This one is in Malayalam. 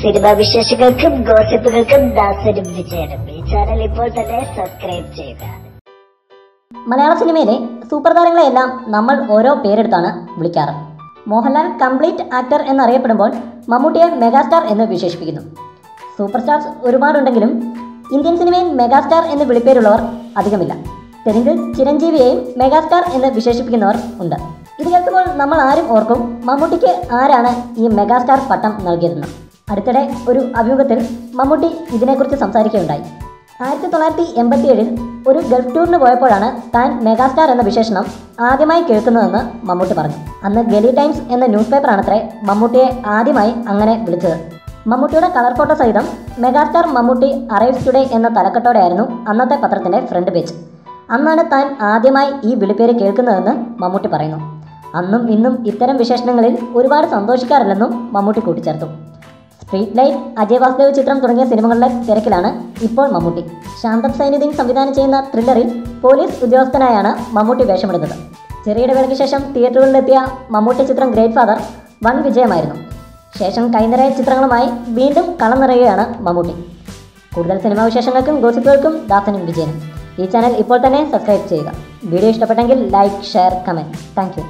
സിനിമാ വിശേഷങ്ങൾക്കും ഗോസിപ്പുകൾക്കും ദാസനും വിജയനും ഈ ചാനൽ ഇപ്പോൾ തന്നെ സബ്സ്ക്രൈബ് ചെയ്യുക. മലയാള സിനിമയിലെ സൂപ്പർ താരങ്ങളെയെല്ലാം നമ്മൾ ഓരോ പേരെടുത്താണ് വിളിക്കാറ്. മോഹൻലാൽ കംപ്ലീറ്റ് ആക്ടർ എന്നറിയപ്പെടുമ്പോൾ മമ്മൂട്ടിയെ മെഗാസ്റ്റാർ എന്ന് വിശേഷിപ്പിക്കുന്നു. സൂപ്പർ സ്റ്റാർസ് ഒരുപാടുണ്ടെങ്കിലും ഇന്ത്യൻ സിനിമയിൽ മെഗാസ്റ്റാർ എന്ന് വിളിപ്പേരുള്ളവർ അധികമില്ല. തെലുങ്കിൽ ചിരഞ്ജീവിയെയും മെഗാസ്റ്റാർ എന്ന് വിശേഷിപ്പിക്കുന്നവർ ഉണ്ട്. ഇത് കേൾക്കുമ്പോൾ നമ്മൾ ആരും ഓർക്കും മമ്മൂട്ടിക്ക് ആരാണ് ഈ മെഗാസ്റ്റാർ പട്ടം നൽകിയതെന്ന്. അടുത്തിടെ ഒരു അഭിമുഖത്തിൽ മമ്മൂട്ടി ഇതിനെക്കുറിച്ച് സംസാരിക്കുകയുണ്ടായി. 1987 ഒരു ഗൾഫ് ടൂറിന് പോയപ്പോഴാണ് താൻ മെഗാസ്റ്റാർ എന്ന വിശേഷണം ആദ്യമായി കേൾക്കുന്നതെന്ന് മമ്മൂട്ടി പറഞ്ഞു. അന്ന് ഗലി ടൈംസ് എന്ന ന്യൂസ് പേപ്പറാണത്രേ മമ്മൂട്ടിയെ ആദ്യമായി അങ്ങനെ വിളിച്ചത്. മമ്മൂട്ടിയുടെ കളർ ഫോട്ടോ സഹിതം മെഗാസ്റ്റാർ മമ്മൂട്ടി അറൈവ്സ് ടുഡേ എന്ന തലക്കെട്ടോടെയായിരുന്നു അന്നത്തെ പത്രത്തിൻ്റെ ഫ്രണ്ട് പേജ്. അന്നാണ് താൻ ആദ്യമായി ഈ വിളിപ്പേര് കേൾക്കുന്നതെന്ന് മമ്മൂട്ടി പറയുന്നു. അന്നും ഇന്നും ഇത്തരം വിശേഷണങ്ങളിൽ ഒരുപാട് സന്തോഷിക്കാറില്ലെന്നും മമ്മൂട്ടി കൂട്ടിച്ചേർത്തു. സ്ട്രീറ്റ് ലൈറ്റ്, അജയ് വാസുദേവ് ചിത്രം തുടങ്ങിയ സിനിമകളിലെ തിരക്കിലാണ് ഇപ്പോൾ മമ്മൂട്ടി. ശാന്തം സൈനുദ്ദീൻ സംവിധാനം ചെയ്യുന്ന ത്രില്ലറിൽ പോലീസ് ഉദ്യോഗസ്ഥനായാണ് മമ്മൂട്ടി വേഷമിടുന്നത്. ചെറിയ ഇടവേളയ്ക്ക് ശേഷം തിയേറ്ററുകളിലെത്തിയ മമ്മൂട്ടി ചിത്രം ഗ്രേറ്റ് ഫാദർ വൻ വിജയമായിരുന്നു. ശേഷം കൈനിറയ ചിത്രങ്ങളുമായി വീണ്ടും കളം നിറയുകയാണ് മമ്മൂട്ടി. കൂടുതൽ സിനിമാ വിശേഷങ്ങൾക്കും ഗോസിപ്പുകൾക്കും ദാസനും വിജയനും ഈ ചാനൽ ഇപ്പോൾ തന്നെ സബ്സ്ക്രൈബ് ചെയ്യുക. വീഡിയോ ഇഷ്ടപ്പെട്ടെങ്കിൽ like, share, comment. Thank you.